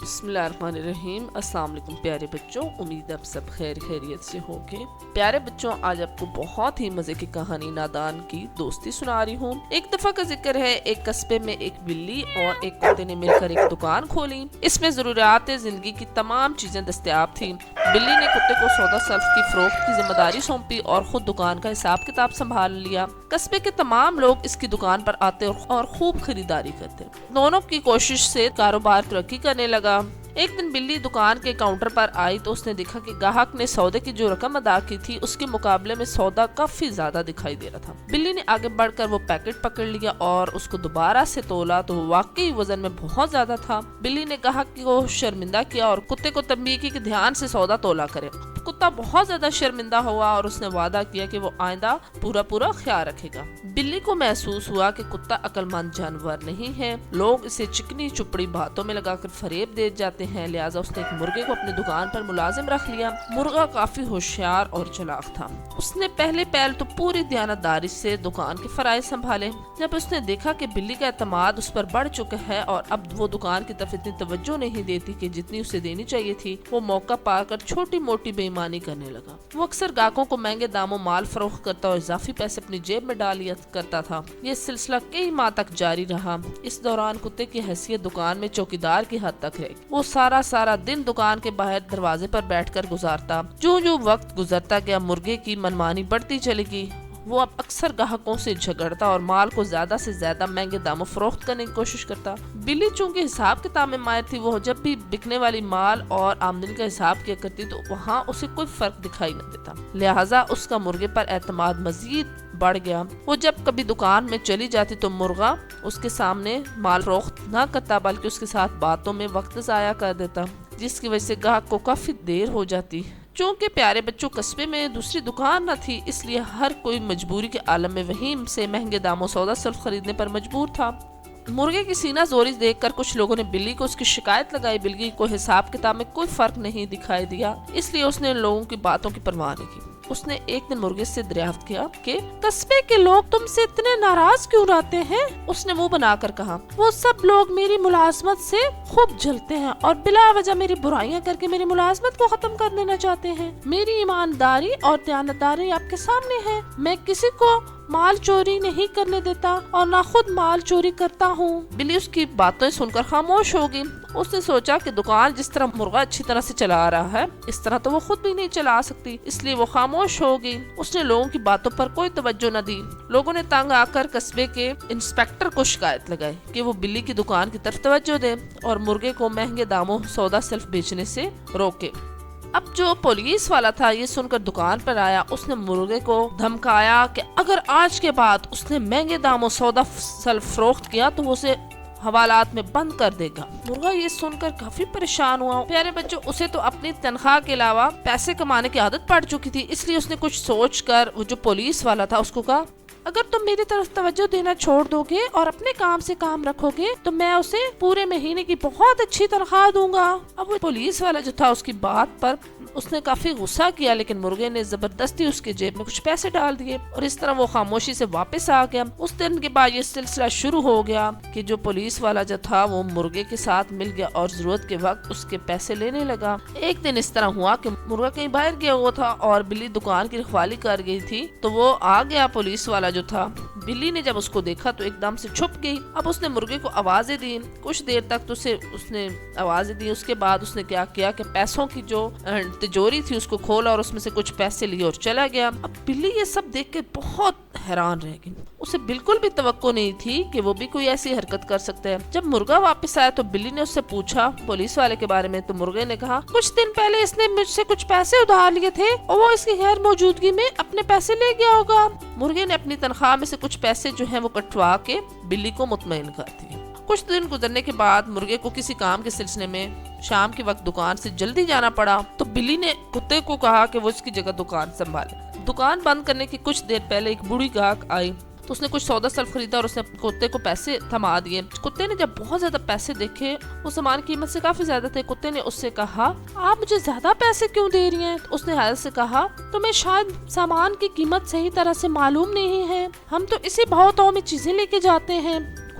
بسم اللہ الرحمن الرحیم۔ السلام علیکم پیارے بچوں، امید آپ سب خیریت سے ہوگے۔ پیارے بچوں، آج آپ کو بہت ہی مزے کی کہانی نادان کی دوستی سنا رہی ہوں۔ ایک دفعہ کا ذکر ہے، ایک قصبے میں ایک بلی اور ایک کتے نے مل کر ایک دکان کھولی۔ اس میں ضروریات زندگی کی تمام چیزیں دستیاب تھیں۔ بلی نے کتے کو سودا سلف کی فروخت کی ذمہ داری سونپی اور خود دکان کا حساب کتاب سنبھال لیا۔ قصبے کے تمام لوگ اس کی دکان پر آتے اور خوب خریداری کرتے۔ دونوں کی کوشش سے کاروبار ترقی کرنے لگا۔ ایک دن بلی دکان کے کاؤنٹر پر آئی تو اس نے دیکھا کہ گاہک نے سودے کی جو رقم ادا کی تھی اس کے مقابلے میں سودا کافی زیادہ دکھائی دے رہا تھا۔ بلی نے آگے بڑھ کر وہ پیکٹ پکڑ لیا اور اس کو دوبارہ سے تولا تو واقعی وزن میں بہت زیادہ تھا۔ بلی نے گاہک کو شرمندہ کیا اور کتے کو تنبیہ کی کہ دھیان سے سودا تولا کرے۔ کتا بہت زیادہ شرمندہ ہوا اور اس نے وعدہ کیا کہ وہ آئندہ پورا خیال رکھے گا۔ بلی کو محسوس ہوا کہ کتا عقل مند جانور نہیں ہے، لوگ اسے چکنی چپڑی باتوں میں لگا کر فریب دے جاتے ہیں، لہٰذا اس نے ایک مرغے کو اپنی دکان پر ملازم رکھ لیا۔ مرغا کافی ہوشیار اور چلاک تھا۔ اس نے پہلے پہل تو پوری دیانتداری سے دکان کے فرائض سنبھالے۔ جب اس نے دیکھا کہ بلی کا اعتماد اس پر بڑھ چکا ہے اور اب وہ دکان کی طرف اتنی توجہ نہیں دیتی کہ جتنی اسے دینی چاہیے تھی، وہ موقع پا کر چھوٹی موٹی بےایمانی کرنے لگا۔ وہ اکثر گاہکوں کو مہنگے داموں مال فروخت کرتا اور اضافی پیسے اپنی جیب میں ڈال لیا کرتا تھا۔ یہ سلسلہ کئی ماہ تک جاری رہا۔ اس دوران کتے کی حیثیت دکان میں چوکیدار کی حد تک رہی۔ وہ سارا دن دکان کے باہر دروازے پر بیٹھ کر گزارتا۔ جو وقت گزرتا گیا مرغے کی منمانی بڑھتی چلی گئی۔ وہ اب اکثر گاہکوں سے جھگڑتا اور مال کو زیادہ سے زیادہ مہنگے داموں فروخت کرنے کی کوشش کرتا۔ بلی چونکہ حساب کتاب میں ماہر تھی، وہ جب بھی بکنے والی مال اور آمدنی کا حساب کیا کرتی تو وہاں اسے کوئی فرق دکھائی نہ دیتا، لہٰذا اس کا مرغے پر اعتماد مزید بڑھ گیا۔ وہ جب کبھی دکان میں چلی جاتی تو مرغا اس کے سامنے مال فروخت نہ کرتا بلکہ اس کے ساتھ باتوں میں وقت ضائع کر دیتا، جس کی وجہ سے گاہک کو کافی دیر ہو جاتی۔ چونکہ پیارے بچوں قصبے میں دوسری دکان نہ تھی، اس لیے ہر کوئی مجبوری کے عالم میں وہیم سے مہنگے داموں سودا سلف خریدنے پر مجبور تھا۔ مرغے کی سینہ زوری دیکھ کر کچھ لوگوں نے بلی کو اس کی شکایت لگائی۔ بلی کو حساب کتاب میں کوئی فرق نہیں دکھائی دیا، اس لیے اس نے لوگوں کی باتوں کی پرواہ نہیں کی۔ اس نے ایک دن مرغے سے دریافت کیا کہ قصبے کے لوگ تم سے اتنے ناراض کیوں رہتے ہیں؟ اس نے منہ بنا کر کہا، وہ سب لوگ میری ملازمت سے خوب جلتے ہیں اور بلا وجہ میری برائیاں کر کے میری ملازمت کو ختم کر دینا چاہتے ہیں۔ میری ایمانداری اور دیانتداری آپ کے سامنے ہے۔ میں کسی کو مال چوری نہیں کرنے دیتا اور نہ خود مال چوری کرتا ہوں۔ بلی اس کی باتیں سن کر خاموش ہوگی۔ اس نے سوچا کہ دکان جس طرح مرغا اچھی طرح سے چلا رہا ہے اس طرح تو وہ خود بھی نہیں چلا سکتی، اس لیے وہ خاموش ہوگی۔ اس نے لوگوں کی باتوں پر کوئی توجہ نہ دی۔ لوگوں نے تنگ آ کر قصبے کے انسپیکٹر کو شکایت لگائی کہ وہ بلی کی دکان کی طرف توجہ دے اور مرغے کو مہنگے داموں سودا سلف بیچنے سے روکے۔ اب جو پولیس والا تھا یہ سن کر دکان پر آیا۔ اس نے مرغے کو دھمکایا کہ اگر آج کے بعد اس نے مہنگے داموں سودا سلف فروخت کیا تو وہ اسے حوالات میں بند کر دے گا۔ مرغا یہ سن کر کافی پریشان ہوا۔ پیارے بچوں، اسے تو اپنی تنخواہ کے علاوہ پیسے کمانے کی عادت پڑ چکی تھی، اس لیے اس نے کچھ سوچ کر وہ جو پولیس والا تھا اس کو کہا، اگر تم میری طرف توجہ دینا چھوڑ دو گے اور اپنے کام سے کام رکھو گے تو میں اسے پورے مہینے کی بہت اچھی تنخواہ دوں گا۔ اب وہ پولیس والا جو تھا اس کی بات پر اس نے کافی غصہ کیا، لیکن مرغے نے زبردستی اس کے جیب میں کچھ پیسے ڈال دیے اور اس طرح وہ خاموشی سے واپس آ گیا۔ اس دن کے بعد یہ سلسلہ شروع ہو گیا کہ جو پولیس والا جو تھا وہ مرغے کے ساتھ مل گیا اور ضرورت کے وقت اس کے پیسے لینے لگا۔ ایک دن اس طرح ہوا کہ مرغا کہیں باہر گیا ہوا تھا اور بلی دکان کی رکھوالی کر گئی تھی تو وہ آ گیا پولیس والا جو تھا۔ بلی نے جب اس کو دیکھا تو ایک دم سے چھپ گئی۔ اب اس نے مرغے کو آوازیں دی، کچھ دیر تک تو اس نے آوازیں دی۔ اس کے بعد اس نے کیا کیا کہ پیسوں کی جو تجوری تھی اس کو کھولا اور اس میں سے کچھ پیسے لیے اور چلا گیا۔ اب بلی یہ سب دیکھ کے بہت حیران رہ گئی۔ اسے بالکل بھی توقع نہیں تھی کہ وہ بھی کوئی ایسی حرکت کر سکتا ہے۔ جب مرغا واپس آیا تو بلی نے اس سے پوچھا پولیس والے کے بارے میں، تو مرغے نے کہا کچھ دن پہلے اس نے مجھ سے کچھ پیسے ادھار لیے تھے اور وہ اس کی غیر موجودگی میں اپنے پیسے لے گیا ہوگا۔ مرغے نے اپنی تنخواہ میں سے کچھ پیسے جو ہیں وہ کٹوا کے بلی کو مطمئن کر دیے۔ کچھ دن گزرنے کے بعد مرغے کو کسی کام کے سلسلے میں شام کے وقت دکان سے جلدی جانا پڑا تو بلی نے کتے کو کہا کہ وہ اس کی جگہ دکان سنبھالے۔ دکان بند کرنے کی کچھ دیر پہلے ایک بوڑھی گاہک آئی تو اس نے کچھ سودا سلف خریدا اور اس نے کتے کو پیسے تھما دیے۔ کتے نے جب بہت زیادہ پیسے دیکھے، وہ سامان قیمت سے کافی زیادہ تھے، کتے نے اس سے کہا آپ مجھے زیادہ پیسے کیوں دے رہی ہیں؟ اس نے حیرت سے کہا تمہیں شاید سامان کی قیمت صحیح طرح سے معلوم نہیں ہے، ہم تو اسی بہتوں میں چیزیں لے کے جاتے ہیں۔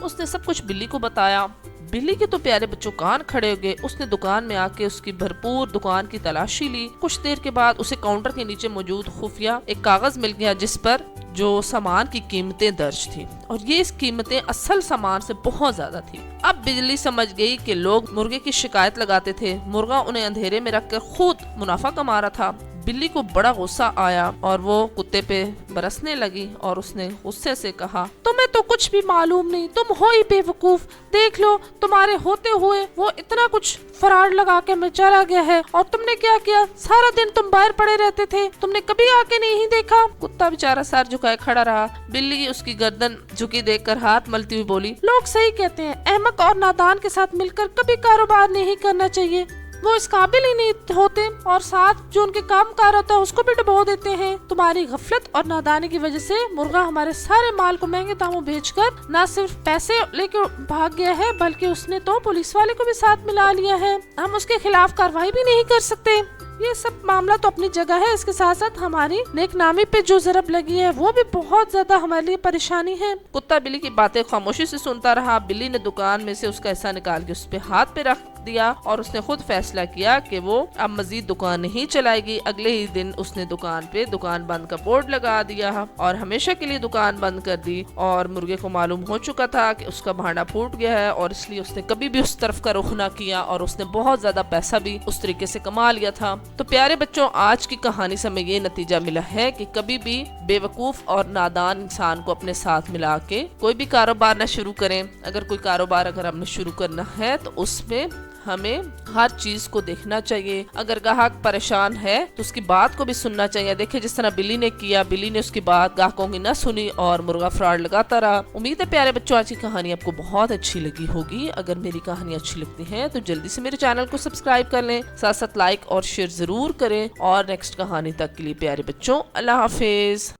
اس نے سب کچھ بلی کو بتایا۔ بلی کے تو پیارے بچوں کان کھڑے ہو گئے۔ اس نے دکان میں آ کے اس کی بھرپور دکان کی تلاشی لی۔ کچھ دیر کے بعد اسے کاؤنٹر کے نیچے موجود خفیہ ایک کاغذ مل گیا جس پر جو سامان کی قیمتیں درج تھی، اور یہ اس قیمتیں اصل سامان سے بہت زیادہ تھی۔ اب بجلی سمجھ گئی کہ لوگ مرغے کی شکایت لگاتے تھے، مرغا انہیں اندھیرے میں رکھ کر خود منافع کما رہا تھا۔ بلی کو بڑا غصہ آیا اور وہ کتے پہ برسنے لگی اور اس نے غصے سے کہا، تمہیں تو کچھ بھی معلوم نہیں، تم ہو ہی بے وقوف، دیکھ لو تمہارے ہوتے ہوئے وہ اتنا کچھ فراڈ لگا کے میں چلا گیا ہے، اور تم نے کیا کیا؟ سارا دن تم باہر پڑے رہتے تھے، تم نے کبھی آ کے نہیں دیکھا؟ کتا بیچارہ سر جھکائے کھڑا رہا۔ بلی اس کی گردن جھکی دیکھ کر ہاتھ ملتی ہوئی بولی، لوگ صحیح کہتے ہیں، احمق اور نادان کے ساتھ مل کر کبھی کاروبار نہیں کرنا چاہیے، وہ اس قابل ہی نہیں ہوتے اور ساتھ جو ان کے کام کار ہوتا ہے اس کو بھی ڈبو دیتے ہیں۔ تمہاری غفلت اور نادانی کی وجہ سے مرغا ہمارے سارے مال کو مہنگے داموں بیچ کر نہ صرف پیسے لے کے بھاگ گیا ہے بلکہ اس نے تو پولیس والے کو بھی ساتھ ملا لیا ہے، ہم اس کے خلاف کارروائی بھی نہیں کر سکتے۔ یہ سب معاملہ تو اپنی جگہ ہے، اس کے ساتھ ساتھ ہماری نیک نامی پہ جو ضرب لگی ہے وہ بھی بہت زیادہ ہمارے لیے پریشانی ہے۔ کتا بلی کی باتیں خاموشی سے سنتا رہا۔ بلی نے دکان میں سے اس کا حصہ نکال کے اس پہ ہاتھ پہ رکھ دیا اور اس نے خود فیصلہ کیا کہ وہ اب مزید دکان نہیں چلائے گی۔ اگلے ہی دن اس نے دکان پہ دکان بند کا بورڈ لگا دیا اور ہمیشہ کے لیے دکان بند کر دی، اور مرغے کو معلوم ہو چکا تھا کہ اس کا بھانڈا پھوٹ گیا ہے، اور اس لیے اس نے کبھی بھی اس طرف کا رخ نہ کیا، اور اس نے بہت زیادہ پیسہ بھی اس طریقے سے کما لیا تھا۔ تو پیارے بچوں، آج کی کہانی سے ہمیں یہ نتیجہ ملا ہے کہ کبھی بھی بے وقوف اور نادان انسان کو اپنے ساتھ ملا کے کوئی بھی کاروبار نہ شروع کریں۔ اگر کوئی کاروبار ہم نے شروع کرنا ہے تو اس میں ہمیں ہر چیز کو دیکھنا چاہیے۔ اگر گاہک پریشان ہے تو اس کی بات کو بھی سننا چاہیے۔ دیکھیں جس طرح بلی نے کیا، بلی نے اس کی بات گاہکوں کی نہ سنی اور مرغا فراڈ لگاتا رہا۔ امید ہے پیارے بچوں آج کی کہانی آپ کو بہت اچھی لگی ہوگی۔ اگر میری کہانی اچھی لگتی ہے تو جلدی سے میرے چینل کو سبسکرائب کر لیں، ساتھ ساتھ لائک اور شیئر ضرور کریں، اور نیکسٹ کہانی تک کے لیے پیارے بچوں اللہ حافظ۔